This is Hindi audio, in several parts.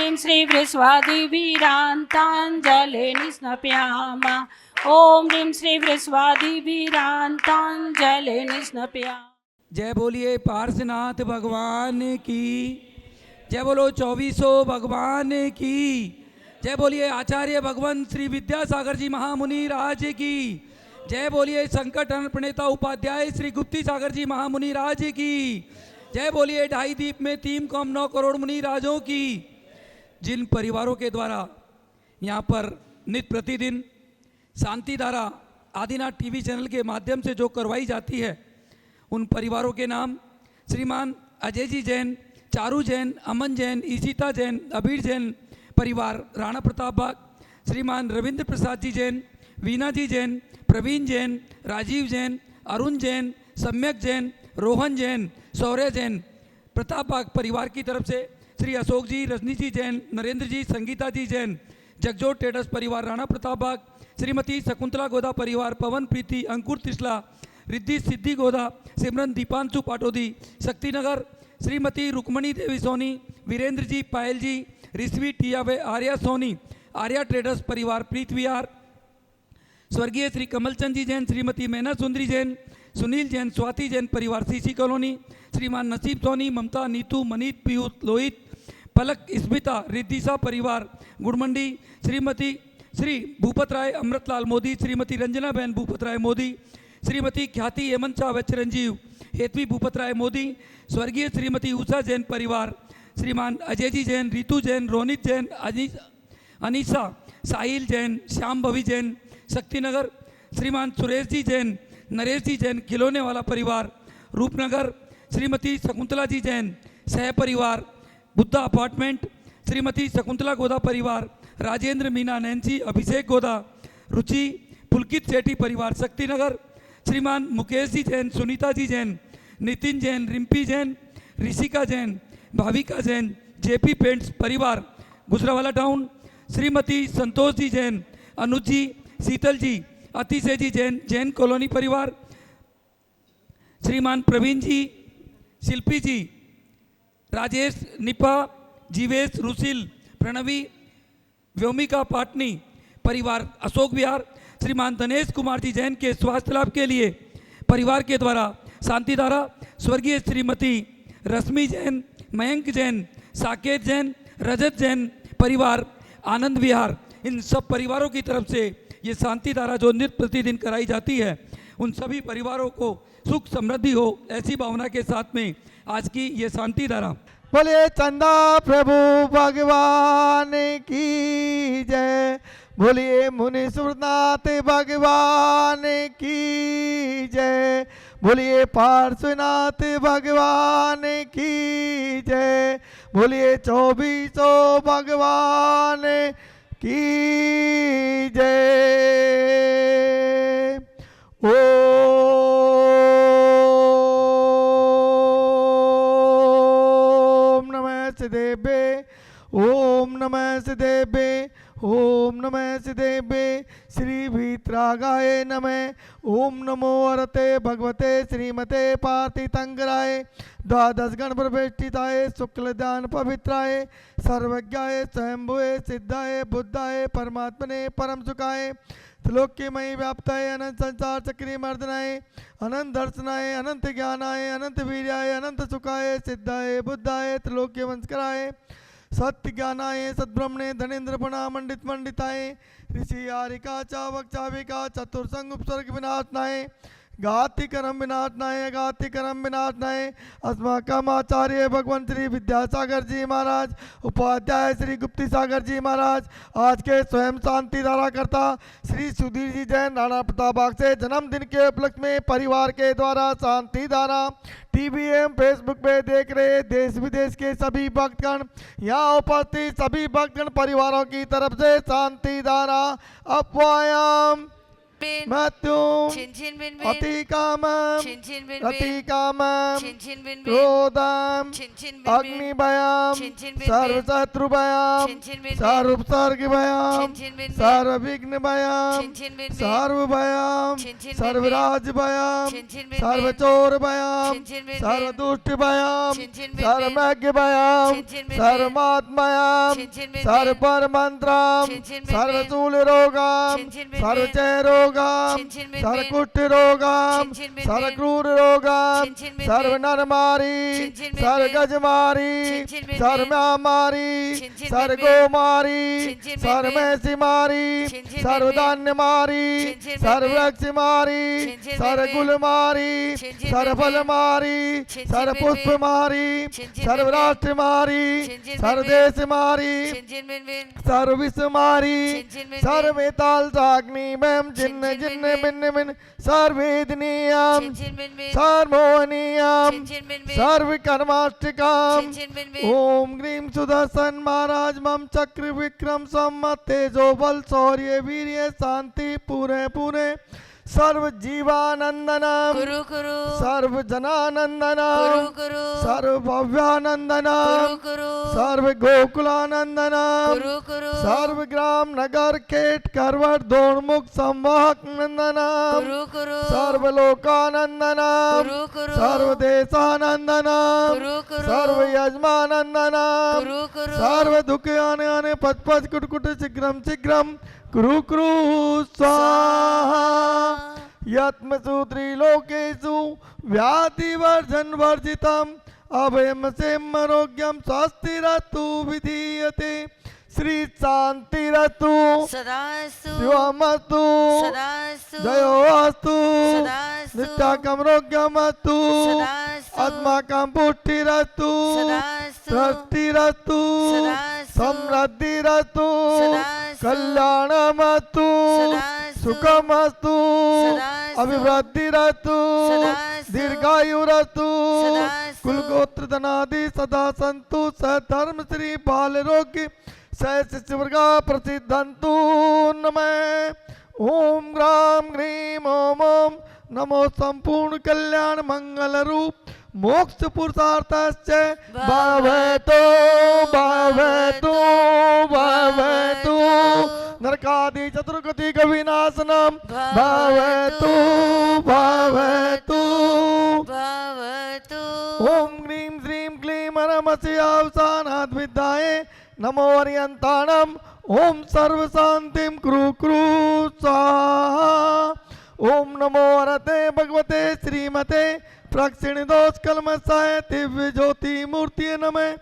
ह्रीं श्री वृस्वादिवीरान्ताञ्जलिर्निस्नपयामा ॐ ह्रीं श्री वृस्वादिवीरान्ताञ्जलिर्निस्नपयामा। जय बोलिए पार्श्वनाथ भगवान की जय। बोलो 2400 भगवान की जय। बोलिए आचार्य भगवान श्री विद्यासागर जी महामुनि राज की जय। बोलिए संकट हरण प्रणेता उपाध्याय श्री गुप्ती सागर जी महामुनि राज की जय। बोलिए ढाई दीप में 3.9 करोड़ मुनि राजों की। जिन परिवारों के द्वारा यहाँ पर नित्य प्रतिदिन शांति धारा आदिनाथ टीवी चैनल के माध्यम से जो करवाई जाती है, उन परिवारों के नाम श्रीमान अजय जी जैन, चारू जैन, अमन जैन, ईशिता जैन, अबीर जैन परिवार राणा प्रताप बाग, श्रीमान रविंद्र प्रसाद जी जैन, वीना जी जैन, प्रवीण जैन, राजीव जैन, अरुण जैन, सम्यक जैन, रोहन जैन, शौर्य जैन प्रताप बाग परिवार की तरफ से श्री अशोक जी, रजनी जी जैन, नरेंद्र जी, संगीता जी जैन, जगजोत ट्रेडर्स परिवार राणा प्रताप बाग, श्रीमती शकुंतला गोदा परिवार, पवन प्रीति, अंकुर तिसला, रिद्धि सिद्धि गोदा, सिमरन दीपांशु पाटोदी, शक्तिनगर, श्रीमती रुक्मणी देवी सोनी, वीरेंद्र जी, पायल जी, रिश्वी टियावे, आर्या सोनी, आर्या ट्रेडर्स परिवार प्रीत विहार, स्वर्गीय श्री कमलचंद जी जैन, श्रीमती मैना सुंदरी जैन, सुनील जैन, स्वाति जैन परिवार सीसी कॉलोनी, श्रीमान नसीब सोनी, ममता, नीतू, मनीत, पीयूष, लोहित, पलक, स्मिता, रिद्धिसा परिवार गुड़मंडी, श्रीमती श्री भूपत राय अमृतलाल मोदी, श्रीमती रंजना बहन भूपत राय मोदी, श्रीमती ख्याति हेमंत शाह व चिरंजीव हेतवी भूपत राय मोदी, स्वर्गीय श्रीमती उषा जैन परिवार, श्रीमान अजय जी जैन, रितु जैन, रोनित जैन, अनीसा, साहिल जैन, श्याम भवी जैन, शक्तिनगर, श्रीमान सुरेश जी जैन, नरेश जी जैन, खिलौने वाला परिवार रूपनगर, श्रीमती शकुंतला जी जैन, सह परिवार बुद्धा अपार्टमेंट, श्रीमती शकुंतला गोदा परिवार, राजेंद्र, मीना, नैन्सी, अभिषेक गोदा, रुचि, पुलकित सेठी परिवार शक्तिनगर, श्रीमान मुकेश जी जैन, सुनीता जी जैन, नितिन जैन, रिम्पी जैन, ऋषिका जैन, भाविका जैन, जेपी पेंट्स परिवार गुजरावाला टाउन, श्रीमती संतोष जी जैन, अनुज जी, शीतल जी, अतिशय जी जैन, जैन कॉलोनी परिवार, श्रीमान प्रवीण जी, शिल्पी जी, राजेश, निपा, जीवेश, रुसिल, प्रणवी, व्योमिका पाटनी परिवार अशोक विहार, श्रीमान दिनेश कुमार जी जैन के स्वास्थ्य लाभ के लिए परिवार के द्वारा शांतिधारा, स्वर्गीय श्रीमती रश्मि जैन, मयंक जैन, साकेत जैन, रजत जैन परिवार आनंद विहार, इन सब परिवारों की तरफ से ये शांतिधारा जो नित्य प्रतिदिन कराई जाती है, उन सभी परिवारों को सुख समृद्धि हो, ऐसी भावना के साथ में आज की ये शांतिधारा। बोले चंदा प्रभु भगवान की जय। बोलिए मुनि सुरनाथ भगवान की जय। बोलिए पार्श्वनाथ भगवान की जय। बोलिए 2400 भगवान की जय। ओम नमः सिद्धेभ्ये, ओम नमः सिद्धेभ्ये, ओम नमः सिद्धेभ्ये। श्री भीतरागाय नमः। ओम नमो अरते भगवते श्रीमते पार्थितंगराय द्वादश गण प्रवेष्टिताय शुक्लदान पवित्राय सर्वज्ञाय स्वयंभुवे सिद्धाय बुद्धाय परमात्मने परम सुखाय त्रिलोक्यमयी व्याप्ताय अनंत संसार चक्री मर्दनाय अनंत दर्शनाय अनंत ज्ञानाय अनंत वीर्याय अनंत सुखाय सिद्धाय बुद्धाय त्रिलोक्य वंशकराय सत्य ज्ञानाय सद्ब्रह्मणे धनेन्द्र मंडित मंडिताय ऋषि आरिका चावक चाविका चतुर्संग उपसर्ग विनाशनाय घातिकरम विनाशनाय घातिकरम विनाशनाय अस्माकम आचार्य भगवान श्री विद्यासागर जी महाराज उपाध्याय श्री गुप्ती सागर जी महाराज आज के स्वयं शांति धारा करता श्री सुधीर जी जैन राणा प्रताप बाग से जन्मदिन के उपलक्ष्य में परिवार के द्वारा शांति धारा टीवी एवं फेसबुक पे देख रहे देश विदेश के सभी भक्तगण यहाँ उपस्थित सभी भक्तगण परिवारों की तरफ से शांति धारा अपवायाम बिन मृत्युम छिन छिन बिन बिन अतिकामम छिन छिन बिन बिन रतिकामम छिन छिन बिन बिन क्रोधम छिन छिन बिन बिन अग्निभयम छिन छिन बिन बिन सर्वशत्रुभयम छिन छिन बिन बिन सर्वोपसर्गभयम छिन छिन बिन बिन सर्वविघ्नभयम छिन छिन बिन बिन सर्वभयम छिन छिन बिन बिन सर्वराजभयम छिन छिन बिन बिन सर्वचोरभयम छिन छिन बिन बिन सर्वदुष्टभयम छिन छिन बिन बिन सर्वज्ञभयम छिन छिन बिन बिन सर्वमात्मयम छिन छिन बिन बिन सर्वपरमंत्रम छिन छिन बिन बिन सर्वशूलरोगम छिन छिन बिन बिन सर्वचयरोगम छिन छिन बिन बिन सर्वकुष्ठरोगम छिन छिन बिन बिन सर्वक्रूररोगम छिन छिन बिन बिन सर्वनरमारी छिन छिन बिन बिन सर्वगजमारी छिन छिन बिन बिन सर्वमारी छिन छिन बिन बिन सर्वगोमारी छिन छिन बिन बिन सर्वमेसिमारी छिन छिन बिन बिन सर्वधान्यमारी छिन छिन बिन बिन सर्वरक्षमारी छिन छिन बिन बिन सर्वकुलमारी छिन छिन बिन बिन सर्वफलमारी छिन छिन बिन बिन सर्वपुष्पमारी छिन छिन बिन बिन सर्वराष्ट्रमारी छिन छिन बिन बिन सर्वदेशमारी छिन छिन बिन बिन सर्वविश्वमारी छिन छिन बिन बिन सर्वेताल साग्निमयम छिन जिन्न छिन बिन जिन्न बिन भिन्न भिन्न सर्वेदनीयम छिन छिन बिन बिन सर्वमोहनीयम छिन छिन बिन बिन सर्वकर्माष्टकम छिन छिन बिन बिन ओम ग्रीम सुदर्शन महाराज मम चक्र विक्रम सम्मत तेजो बल शौर्य वीर्य शांति पूरे पूरे सर्व जीवानंदनम कुरु कुरु सर्व कुरु जनानंदनम कुरु सर्व भव्यानंदनम कुरु कुरु सर्व गोकुलानंदनम कुरु कुरु सर्व ग्राम नगर केट करवट दोणमुख संवाहक नंदनम कुरु कुरु सर्व लोकानंदनम कुरु कुरु सर्व देशानंदनम कुरु कुरु सर्व यजमानंदनम कुरु कुरु सर्व दुख आने आने पच पच कुट कुट शीघ्रम शीघ्रम कुरु कुरु स्वाहा यत्मसूत्री लोकेषु व्याधिवर्जन वर्जितम अभयम सेमरोग्यम स्वस्तिरतु विधीयते श्री शांतिरतु सदास्तु शिवमस्तु सदास्तु जयोस्तु सदास्तु नित्याकमरोग्यमस्तु सदास्तु अस्माकं पुष्टिरस्तु सदास्तु सृष्टिरस्तु सदास्तु समृद्धिरस्तु सदास्तु कल्याणमस्तु सदास्तु सुखमस्तु सदास्तु अभिवृद्धिरस्तु सदास्तु दीर्घायुरस्तु सदास्तु कुलगोत्र धनादि सदा सन्तु सधर्म श्री बालरोग्य शिष्यवर्गा प्रसिद्धन्तु नमः ओम ग्राम ग्रीम ओम ओम नमो संपूर्ण कल्याण मंगल रूप मोक्ष पुरुषार्थस्य भवतो भवतो भवतो नरकादि चतुर्गति विनाशनम भवतो भवतो भवतु ओम ग्रीं श्रीं क्लीं हरमसि अवसानाद् विद्याये नमो अर्यन्ताणम् ओम सर्व शांतिं कुरु कुरु स्वाहा ओम नमो हरते भगवते श्रीमते प्रक्षिण दोष कलमसाय दिव्य ज्योति मूर्ति नमः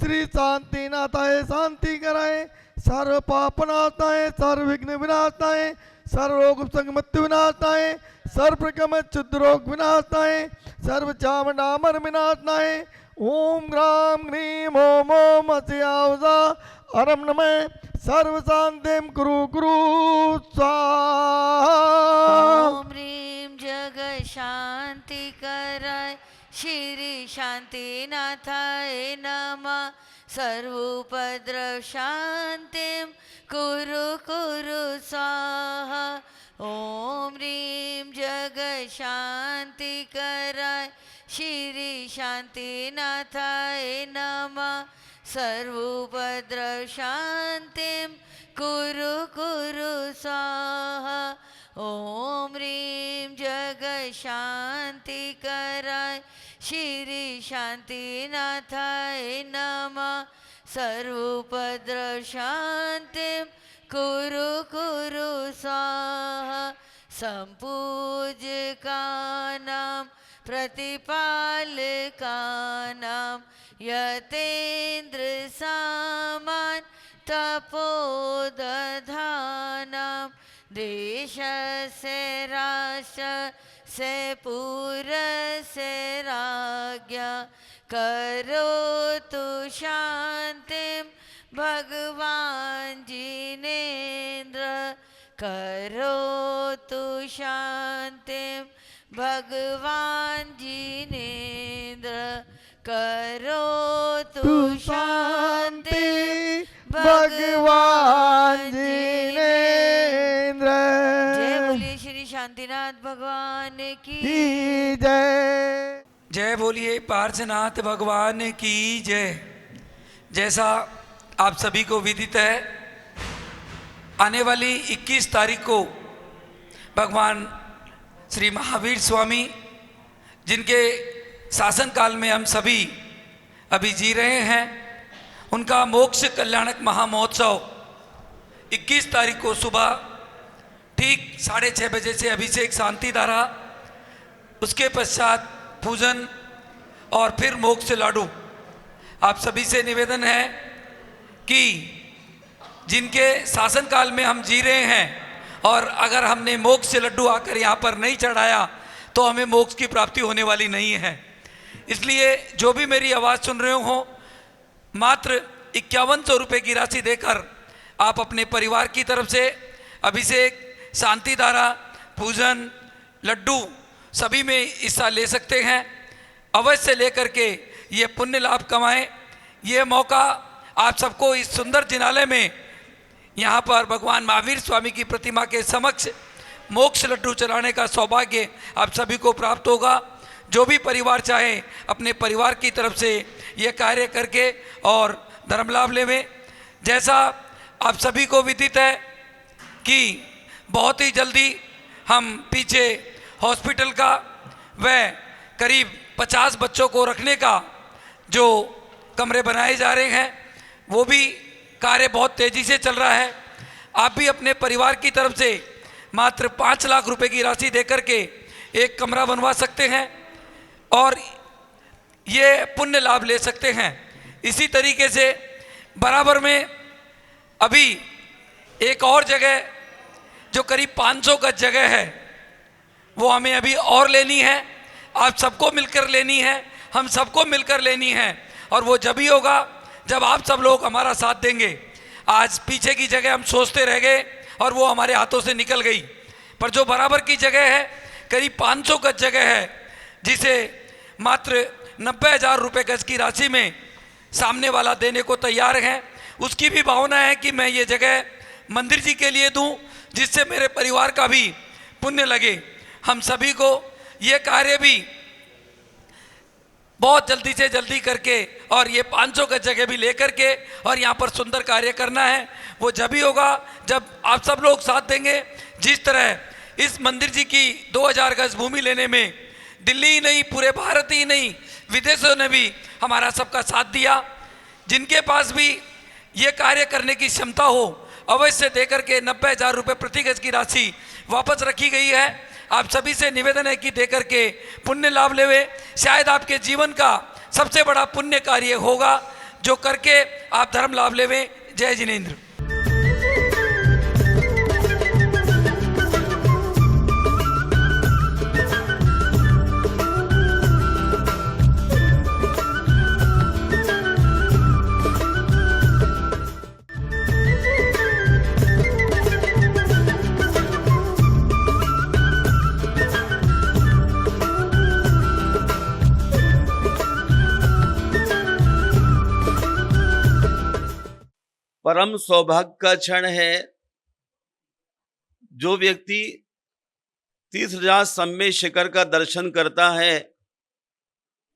श्री शांतिनाथाय शांति कराय सर्व पाप नाशाय सर्व विघ्न विनाशाय सर्व रोग संग मृत्यु विनाशाय सर्व प्रकम क्षुद्र रोग विनाशाय सर्व चामडामर विनाशाय ओम ग्राम ग्रीम ओम ओम अस्यावजा अरम नमः सर्व शांतिं कुरु कुरु स्वाहा ओम ह्रीं जग शांति कराय श्री शांतिनाथाय नमः सर्वोपद्रव शांतिं कुरु कुरु स्वाहा ओम ह्रीं जग शांति कराय श्री शांतिनाथाय नमः सर्वोपद्रव शांतिं कुरु कुरु स्वाहा ओम ह्रीं जग शांति कराय श्री शांतिनाथाय नमः सर्वोपद्रव शांतिं कुरु कुरु स्वाहा संपूज्यकानां प्रतिपालकानां यतेन्द्र सामान तपोदधानां देश से राष्ट्र से पूर से राज्ञा करो तु शांतिं भगवान जिनेन्द्र करो तु शांतिं भगवान जिनेन्द्र करो तु शांति भगवान जिनेन्द्र जय बोलिए श्री की जय। जय बोलिए पार्श्वनाथ भगवान की जय। जैसा आप सभी को विदित है, आने वाली 21 तारीख को भगवान श्री महावीर स्वामी, जिनके शासन काल में हम सभी अभी जी रहे हैं, उनका मोक्ष कल्याणक महामहोत्सव 21 तारीख को सुबह ठीक 6:30 बजे से अभिषेक शांति धारा, उसके पश्चात पूजन और फिर मोक्ष लाडू। आप सभी से निवेदन है कि जिनके शासन काल में हम जी रहे हैं और अगर हमने मोक्ष लड्डू आकर यहाँ पर नहीं चढ़ाया तो हमें मोक्ष की प्राप्ति होने वाली नहीं है। इसलिए जो भी मेरी आवाज़ सुन रहे हो, मात्र 5100 रुपये की राशि देकर आप अपने परिवार की तरफ से अभिषेक, शांति धारा, पूजन, लड्डू सभी में हिस्सा ले सकते हैं। अवश्य लेकर के ये पुण्य लाभ कमाएं। ये मौका आप सबको इस सुंदर जिनालय में यहाँ पर भगवान महावीर स्वामी की प्रतिमा के समक्ष मोक्ष लड्डू चलाने का सौभाग्य आप सभी को प्राप्त होगा। जो भी परिवार चाहे अपने परिवार की तरफ से ये कार्य करके और धर्म लाभ लेवें। जैसा आप सभी को विदित है कि बहुत ही जल्दी हम पीछे हॉस्पिटल का व करीब 50 बच्चों को रखने का जो कमरे बनाए जा रहे हैं, वो भी कार्य बहुत तेज़ी से चल रहा है। आप भी अपने परिवार की तरफ से मात्र 5 लाख रुपए की राशि देकर के एक कमरा बनवा सकते हैं और ये पुण्य लाभ ले सकते हैं। इसी तरीके से बराबर में अभी एक और जगह जो करीब 500 गज जगह है, वो हमें अभी और लेनी है। आप सबको मिलकर लेनी है, हम सबको मिलकर लेनी है, और वो जब ही होगा जब आप सब लोग हमारा साथ देंगे। आज पीछे की जगह हम सोचते रह गए और वो हमारे हाथों से निकल गई, पर जो बराबर की जगह है करीब 500 गज जगह है, जिसे मात्र 90,000 रुपये गज की राशि में सामने वाला देने को तैयार है। उसकी भी भावना है कि मैं ये जगह मंदिर जी के लिए दूं, जिससे मेरे परिवार का भी पुण्य लगे। हम सभी को ये कार्य भी बहुत जल्दी से जल्दी करके और ये 500 गज जगह भी लेकर के और यहाँ पर सुंदर कार्य करना है। वो जब ही होगा जब आप सब लोग साथ देंगे। जिस तरह इस मंदिर जी की 2000 गज भूमि लेने में दिल्ली ही नहीं, पूरे भारत ही नहीं, विदेशों ने भी हमारा सबका साथ दिया। जिनके पास भी ये कार्य करने की क्षमता हो, अवश्य देकर के 90,000 रुपये प्रति गज की राशि वापस रखी गई है। आप सभी से निवेदन है कि देकर के पुण्य लाभ लेवे। शायद आपके जीवन का सबसे बड़ा पुण्य कार्य होगा जो करके आप धर्म लाभ लेवे। जय जिनेंद्र। परम सौभाग्य का क्षण है जो व्यक्ति तीर्थराज सम्मेद शिखर का दर्शन करता है,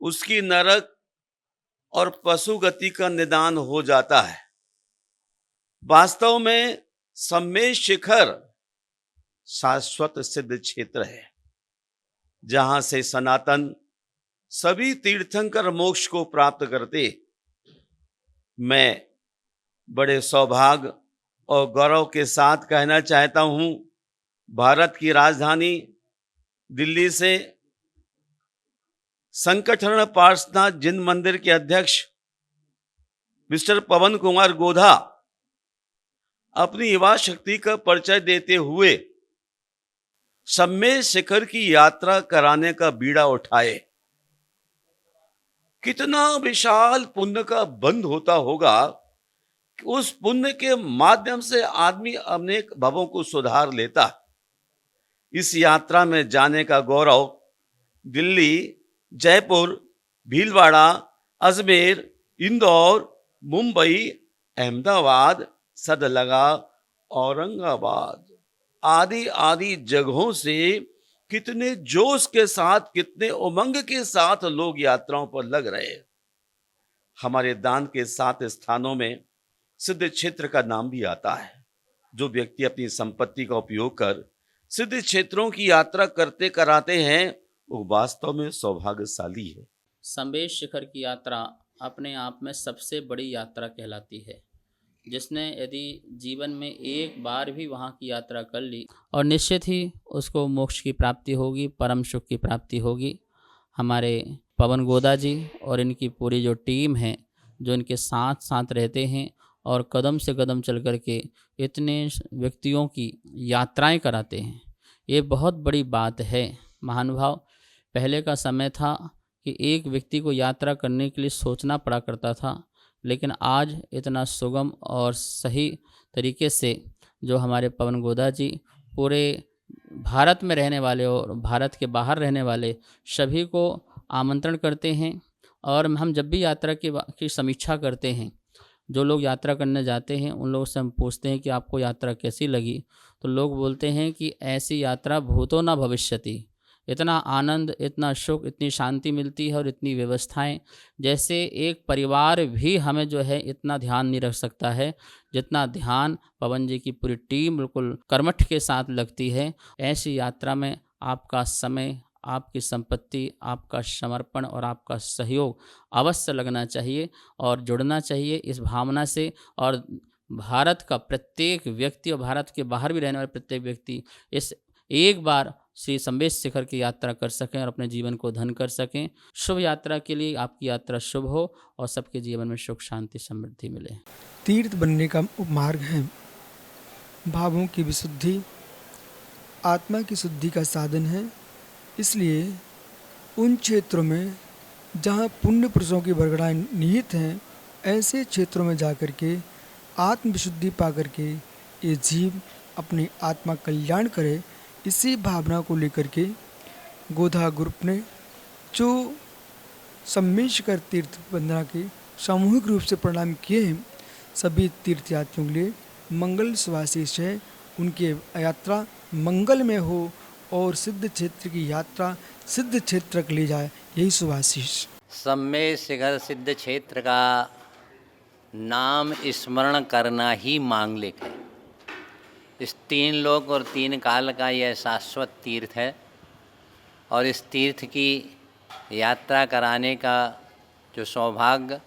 उसकी नरक और पशु गति का निदान हो जाता है। वास्तव में सम्मेद शिखर शाश्वत सिद्ध क्षेत्र है, जहां से सनातन सभी तीर्थंकर मोक्ष को प्राप्त करते। मैं बड़े सौभाग्य और गौरव के साथ कहना चाहता हूं, भारत की राजधानी दिल्ली से संकटहरण पार्श्वनाथ जिन मंदिर के अध्यक्ष मिस्टर पवन कुमार गोधा अपनी युवा शक्ति का परिचय देते हुए सम्मेद शिखर की यात्रा कराने का बीड़ा उठाए। कितना विशाल पुण्य का बंध होता होगा कि उस पुण्य के माध्यम से आदमी अनेक भवों को सुधार लेता। इस यात्रा में जाने का गौरव दिल्ली, जयपुर, भीलवाड़ा, अजमेर, इंदौर, मुंबई, अहमदाबाद, सदलगा, औरंगाबाद आदि आदि जगहों से कितने जोश के साथ, कितने उमंग के साथ लोग यात्राओं पर लग रहे हैं। हमारे दान के 7 स्थानों में सिद्ध क्षेत्र का नाम भी आता है। जो व्यक्ति अपनी संपत्ति का उपयोग कर सिद्ध क्षेत्रों की यात्रा करते कराते हैं, वो वास्तव में सौभाग्यशाली है। संबेश शिखर की यात्रा अपने आप में सबसे बड़ी यात्रा कहलाती है। जिसने यदि जीवन में एक बार भी वहाँ की यात्रा कर ली और निश्चित ही उसको मोक्ष की प्राप्ति होगी, परम सुख की प्राप्ति होगी। हमारे पवन गोदा जी और इनकी पूरी जो टीम है, जो इनके साथ साथ रहते हैं और कदम से कदम चल कर के इतने व्यक्तियों की यात्राएं कराते हैं, ये बहुत बड़ी बात है। महानुभाव, पहले का समय था कि एक व्यक्ति को यात्रा करने के लिए सोचना पड़ा करता था, लेकिन आज इतना सुगम और सही तरीके से जो हमारे पवन गोदा जी पूरे भारत में रहने वाले और भारत के बाहर रहने वाले सभी को आमंत्रण करते हैं। और हम जब भी यात्रा की समीक्षा करते हैं, जो लोग यात्रा करने जाते हैं उन लोगों से हम पूछते हैं कि आपको यात्रा कैसी लगी, तो लोग बोलते हैं कि ऐसी यात्रा भूतो न भविष्यति। इतना आनंद, इतना सुख, इतनी शांति मिलती है और इतनी व्यवस्थाएं, जैसे एक परिवार भी हमें जो है इतना ध्यान नहीं रख सकता है जितना ध्यान पवन जी की पूरी टीम बिल्कुल कर्मठ के साथ लगती है। ऐसी यात्रा में आपका समय, आपकी संपत्ति, आपका समर्पण और आपका सहयोग अवश्य लगना चाहिए और जुड़ना चाहिए इस भावना से। और भारत का प्रत्येक व्यक्ति और भारत के बाहर भी रहने वाले प्रत्येक व्यक्ति इस एक बार श्री संबेश शिखर की यात्रा कर सकें और अपने जीवन को धन कर सकें। शुभ यात्रा के लिए आपकी यात्रा शुभ हो और सबके जीवन में सुख, शांति, समृद्धि मिले। तीर्थ बनने का मार्ग है। भावों की विशुद्धि आत्मा की शुद्धि का साधन है। इसलिए उन क्षेत्रों में जहाँ पुण्य पुरुषों की बरगड़ाएँ निहित हैं, ऐसे क्षेत्रों में जाकर के आत्म विशुद्धि पा कर के ये जीव अपनी आत्मा कल्याण करे, इसी भावना को लेकर के गोधा ग्रुप ने जो संबेश शिखर तीर्थ वंदना के सामूहिक रूप से प्रणाम किए हैं, सभी तीर्थयात्रियों के लिए मंगल सुआशीष है। उनकी यात्रा मंगल में हो और सिद्ध क्षेत्र की यात्रा सिद्ध क्षेत्र तक ले जाए, यही सुआशीष। संबेश शिखर सिद्ध क्षेत्र का नाम स्मरण करना ही मांगलिक है। इस 3 लोक और 3 काल का यह शाश्वत तीर्थ है और इस तीर्थ की यात्रा कराने का जो सौभाग्य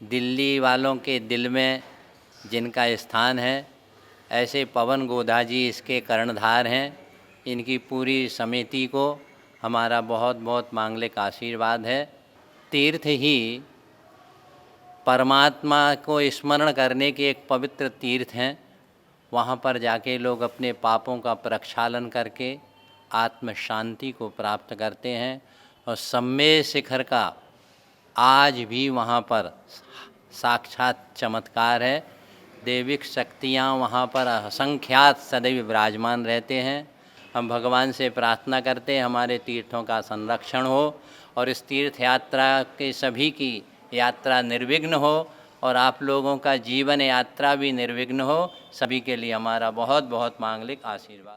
दिल्ली वालों के दिल में जिनका स्थान है, ऐसे पवन गोधा जी इसके कर्णधार हैं। इनकी पूरी समिति को हमारा बहुत बहुत मांगलिक आशीर्वाद है। तीर्थ ही परमात्मा को स्मरण करने के एक पवित्र तीर्थ हैं। वहाँ पर जाके लोग अपने पापों का प्रक्षालन करके आत्म शांति को प्राप्त करते हैं। और संबेश शिखर का आज भी वहाँ पर साक्षात चमत्कार है। दैविक शक्तियाँ वहाँ पर असंख्यात सदैव विराजमान रहते हैं। हम भगवान से प्रार्थना करते हैं हमारे तीर्थों का संरक्षण हो और इस तीर्थ यात्रा के सभी की यात्रा निर्विघ्न हो और आप लोगों का जीवन यात्रा भी निर्विघ्न हो। सभी के लिए हमारा बहुत बहुत मांगलिक आशीर्वाद।